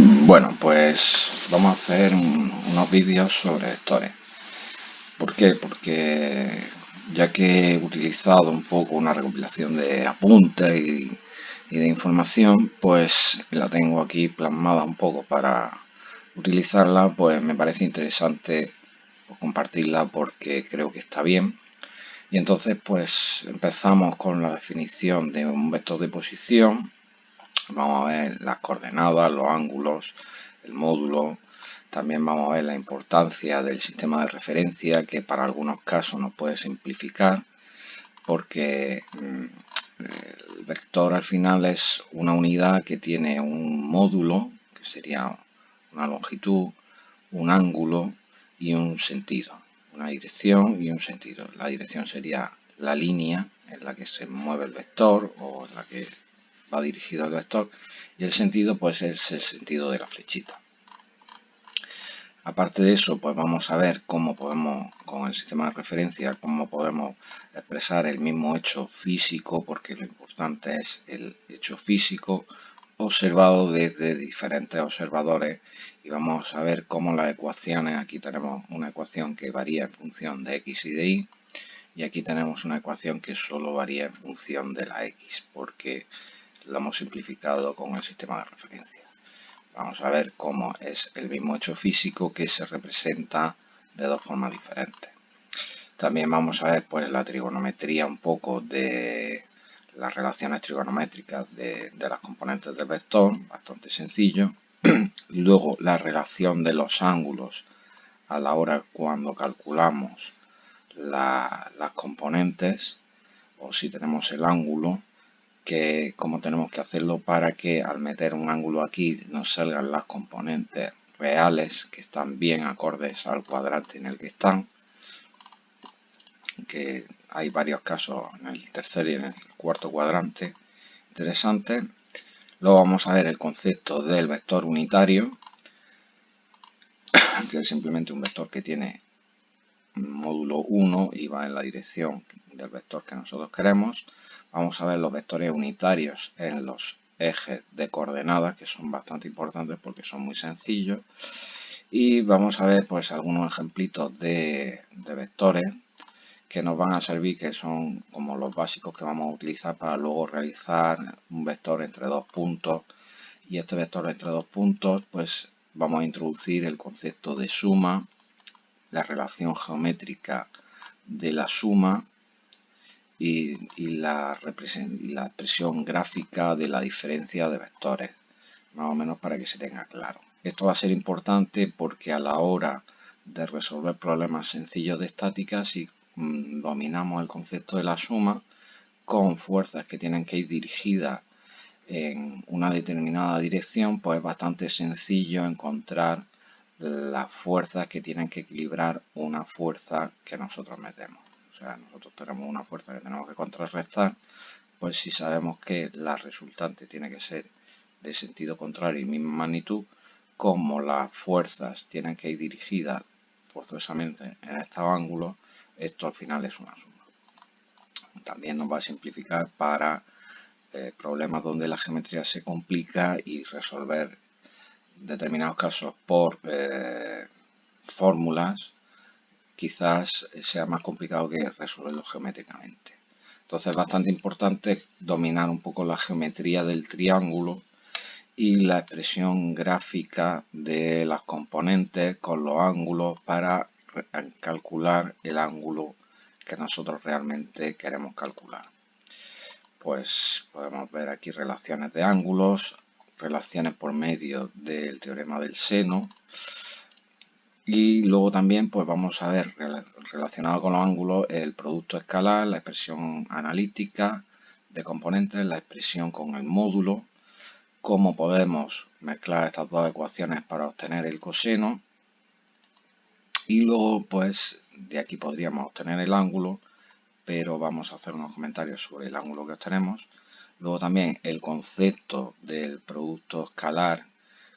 Bueno, pues vamos a hacer unos vídeos sobre vectores. ¿Por qué? Porque ya que he utilizado un poco una recopilación de apuntes y de información, pues la tengo aquí plasmada un poco para utilizarla, pues me parece interesante compartirla porque creo que está bien. Y entonces pues empezamos con la definición de un vector de posición. Vamos a ver las coordenadas, los ángulos, el módulo. También vamos a ver la importancia del sistema de referencia, que para algunos casos nos puede simplificar, porque el vector al final es una unidad que tiene un módulo, que sería una longitud, un ángulo y un sentido. Una dirección y un sentido. La dirección sería la línea en la que se mueve el vector o en la que va dirigido el vector, y el sentido pues es el sentido de la flechita. Aparte de eso, pues vamos a ver cómo podemos, con el sistema de referencia, cómo podemos expresar el mismo hecho físico, porque lo importante es el hecho físico observado desde diferentes observadores, y vamos a ver cómo las ecuaciones, aquí tenemos una ecuación que varía en función de x y de y, y aquí tenemos una ecuación que solo varía en función de la x, porque lo hemos simplificado con el sistema de referencia. Vamos a ver cómo es el mismo hecho físico que se representa de dos formas diferentes. También vamos a ver pues la trigonometría, un poco de las relaciones trigonométricas de las componentes del vector, bastante sencillo. Luego la relación de los ángulos a la hora cuando calculamos las componentes, o si tenemos el ángulo, que cómo tenemos que hacerlo para que al meter un ángulo aquí nos salgan las componentes reales que están bien acordes al cuadrante en el que están, que hay varios casos en el tercer y en el cuarto cuadrante interesante. Luego vamos a ver el concepto del vector unitario, que es simplemente un vector que tiene módulo 1 y va en la dirección del vector que nosotros queremos. Vamos a ver los vectores unitarios en los ejes de coordenadas, que son bastante importantes porque son muy sencillos. Y vamos a ver pues algunos ejemplitos de vectores que nos van a servir, que son como los básicos que vamos a utilizar para luego realizar un vector entre dos puntos. Y este vector entre dos puntos, pues vamos a introducir el concepto de suma, la relación geométrica de la suma y la expresión gráfica de la diferencia de vectores, más o menos para que se tenga claro. Esto va a ser importante porque a la hora de resolver problemas sencillos de estática, si dominamos el concepto de la suma con fuerzas que tienen que ir dirigidas en una determinada dirección, pues es bastante sencillo encontrar las fuerzas que tienen que equilibrar una fuerza que nosotros metemos. O sea, nosotros tenemos una fuerza que tenemos que contrarrestar, pues si sabemos que la resultante tiene que ser de sentido contrario y misma magnitud, como las fuerzas tienen que ir dirigidas forzosamente en estos ángulos, esto al final es una suma. También nos va a simplificar para problemas donde la geometría se complica y resolver determinados casos por fórmulas quizás sea más complicado que resolverlo geométricamente. Entonces es bastante importante dominar un poco la geometría del triángulo y la expresión gráfica de las componentes con los ángulos para calcular el ángulo que nosotros realmente queremos calcular. Pues podemos ver aquí relaciones de ángulos, relaciones por medio del teorema del seno, y luego también pues vamos a ver relacionado con los ángulos el producto escalar, la expresión analítica de componentes, la expresión con el módulo, cómo podemos mezclar estas dos ecuaciones para obtener el coseno, y luego pues de aquí podríamos obtener el ángulo, pero vamos a hacer unos comentarios sobre el ángulo que obtenemos. Luego también el concepto del producto escalar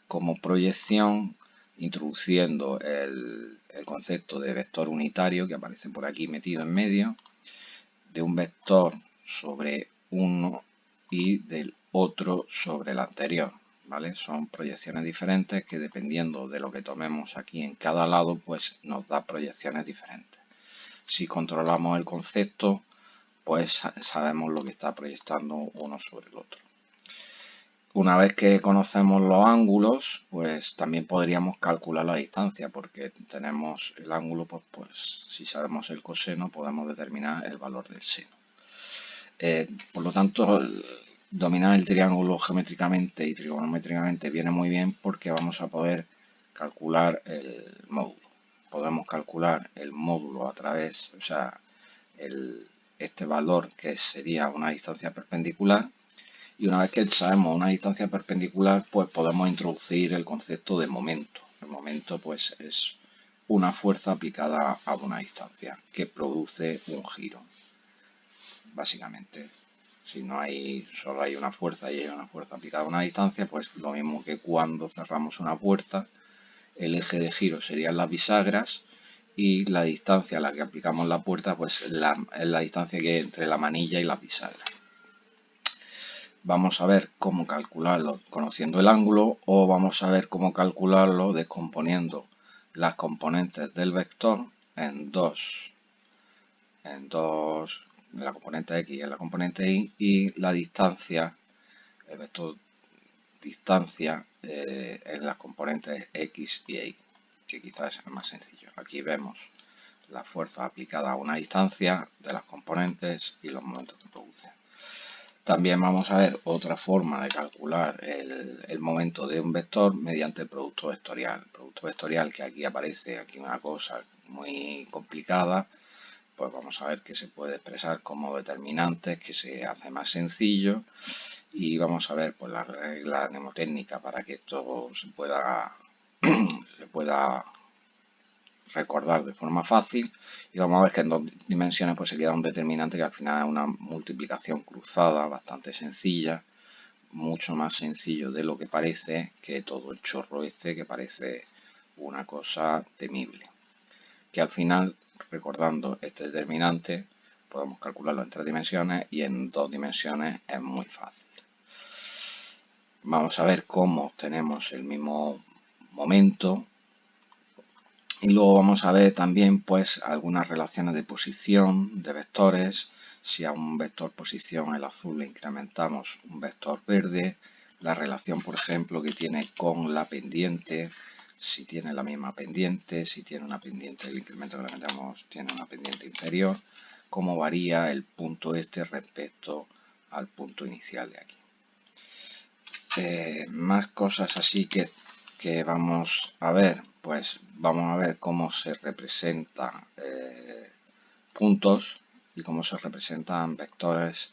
como proyección, introduciendo el concepto de vector unitario que aparece por aquí metido en medio, de un vector sobre uno y del otro sobre el anterior. ¿vale? Son proyecciones diferentes que dependiendo de lo que tomemos aquí en cada lado, pues nos da proyecciones diferentes. Si controlamos el concepto, pues sabemos lo que está proyectando uno sobre el otro. Una vez que conocemos los ángulos, pues también podríamos calcular la distancia, porque tenemos el ángulo, pues si sabemos el coseno, podemos determinar el valor del seno. Por lo tanto, dominar el triángulo geométricamente y trigonométricamente viene muy bien porque vamos a poder calcular el módulo. Podemos calcular el módulo a través, o sea, este valor que sería una distancia perpendicular. Y una vez que sabemos una distancia perpendicular, pues podemos introducir el concepto de momento. El momento, pues, es una fuerza aplicada a una distancia que produce un giro. Básicamente, si no hay, solo hay una fuerza y hay una fuerza aplicada a una distancia, pues lo mismo que cuando cerramos una puerta, el eje de giro serían las bisagras y la distancia a la que aplicamos la puerta, pues es la distancia que hay entre la manilla y las bisagras. Vamos a ver cómo calcularlo conociendo el ángulo, o vamos a ver cómo calcularlo descomponiendo las componentes del vector en la componente X y en la componente Y, y la distancia, el vector distancia en las componentes X y Y, que quizás es más sencillo. Aquí vemos la fuerza aplicada a una distancia de las componentes y los momentos que producen. También vamos a ver otra forma de calcular el momento de un vector mediante el producto vectorial. El producto vectorial, que aquí aparece aquí una cosa muy complicada, pues vamos a ver que se puede expresar como determinantes, que se hace más sencillo, y vamos a ver pues la regla mnemotécnica para que esto se pueda recordar de forma fácil, y vamos a ver que en dos dimensiones pues se queda un determinante que al final es una multiplicación cruzada bastante sencilla, mucho más sencillo de lo que parece, que todo el chorro este que parece una cosa temible, que al final, recordando este determinante, podemos calcularlo en 3 dimensiones y en 2 dimensiones es muy fácil. Vamos a ver cómo obtenemos el mismo momento. Y luego vamos a ver también pues algunas relaciones de posición de vectores. Si a un vector posición, el azul, le incrementamos un vector verde, la relación, por ejemplo, que tiene con la pendiente, si tiene la misma pendiente, si tiene una pendiente, el incremento que le metamos tiene una pendiente inferior, cómo varía el punto este respecto al punto inicial de aquí. Más cosas así que vamos a ver, pues vamos a ver cómo se representan puntos y cómo se representan vectores.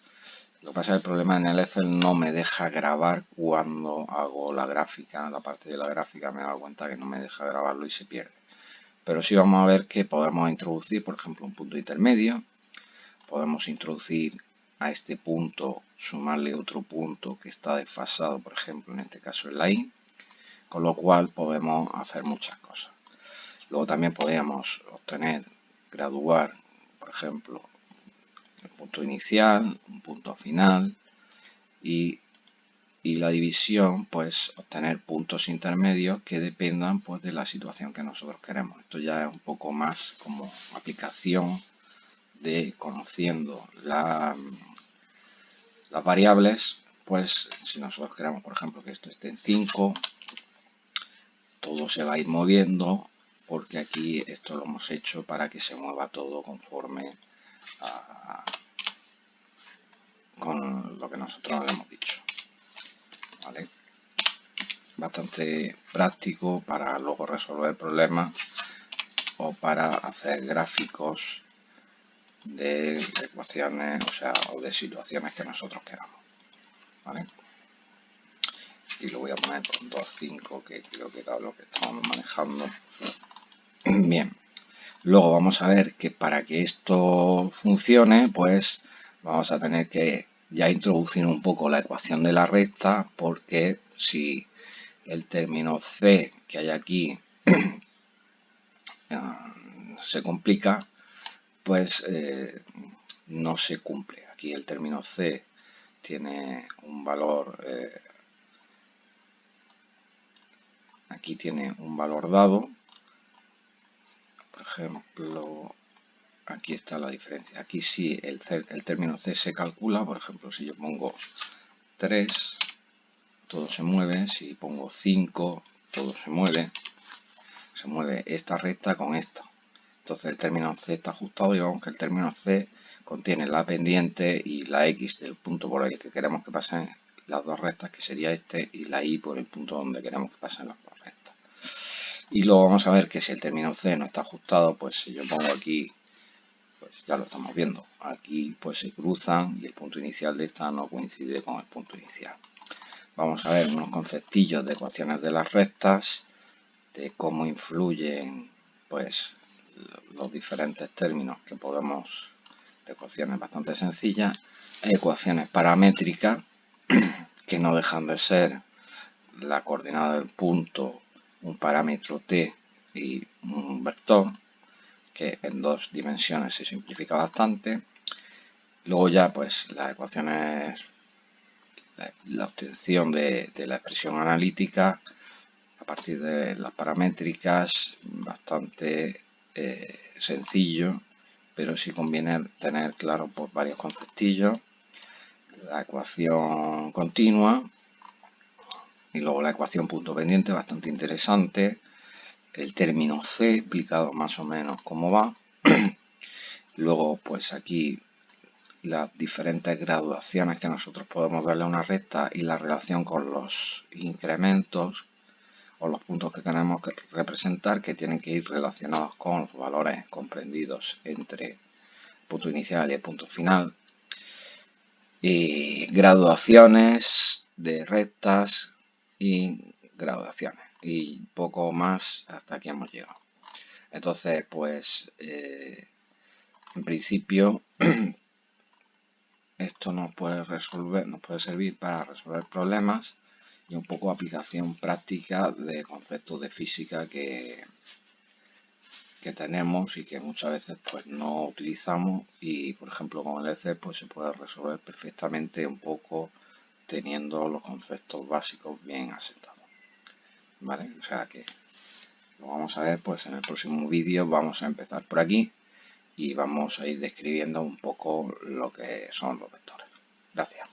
Lo que pasa es que el problema en el Excel no me deja grabar cuando hago la gráfica, la parte de la gráfica me he dado cuenta que no me deja grabarlo y se pierde. Pero sí vamos a ver que podemos introducir, por ejemplo, un punto intermedio, podemos introducir a este punto, sumarle otro punto que está desfasado, por ejemplo, en este caso el line, con lo cual podemos hacer muchas cosas. Luego también podríamos obtener, graduar, por ejemplo, el punto inicial, un punto final y la división, pues obtener puntos intermedios que dependan pues de la situación que nosotros queremos. Esto ya es un poco más como aplicación de conociendo las variables, pues si nosotros queremos, por ejemplo, que esto esté en 5, todo se va a ir moviendo, porque aquí esto lo hemos hecho para que se mueva todo conforme con lo que nosotros le hemos dicho. ¿Vale? Bastante práctico para luego resolver problemas o para hacer gráficos de ecuaciones, o de situaciones que nosotros queramos. ¿Vale? Y lo voy a poner con 2.5, que creo que era lo que estábamos manejando. Bien, luego vamos a ver que para que esto funcione, pues vamos a tener que ya introducir un poco la ecuación de la recta, porque si el término C que hay aquí se complica, pues no se cumple. Aquí el término C tiene un valor aquí tiene un valor dado. Por ejemplo, aquí está la diferencia. Aquí sí el término C se calcula. Por ejemplo, si yo pongo 3, todo se mueve. Si pongo 5, todo se mueve. Se mueve esta recta con esta. Entonces el término C está ajustado y vemos que el término C contiene la pendiente y la X del punto por el que queremos que pasen las dos rectas, que sería este, y la Y por el punto donde queremos que pasen las dos rectas. Y luego vamos a ver que si el término C no está ajustado, pues si yo pongo aquí, pues ya lo estamos viendo. Aquí pues se cruzan y el punto inicial de esta no coincide con el punto inicial. Vamos a ver unos conceptillos de ecuaciones de las rectas, de cómo influyen pues los diferentes términos que podemos, de ecuaciones bastante sencillas, ecuaciones paramétricas que no dejan de ser la coordenada del punto, un parámetro t y un vector, que en dos dimensiones se simplifica bastante. Luego ya pues las ecuaciones, la obtención de la expresión analítica a partir de las paramétricas, bastante sencillo, pero sí conviene tener claro pues, varios conceptillos. La ecuación continua y luego la ecuación punto pendiente, bastante interesante. El término C explicado más o menos cómo va. Luego pues aquí las diferentes graduaciones que nosotros podemos darle a una recta y la relación con los incrementos o los puntos que tenemos que representar, que tienen que ir relacionados con los valores comprendidos entre el punto inicial y el punto final. Y graduaciones de rectas y graduaciones. Y poco más, hasta aquí hemos llegado. Entonces, pues, en principio, esto nos puede servir para resolver problemas y un poco aplicación práctica de conceptos de física que tenemos y que muchas veces pues no utilizamos, y por ejemplo con el EC pues se puede resolver perfectamente un poco teniendo los conceptos básicos bien asentados, ¿vale? O sea que lo vamos a ver pues en el próximo vídeo. Vamos a empezar por aquí y vamos a ir describiendo un poco lo que son los vectores. Gracias.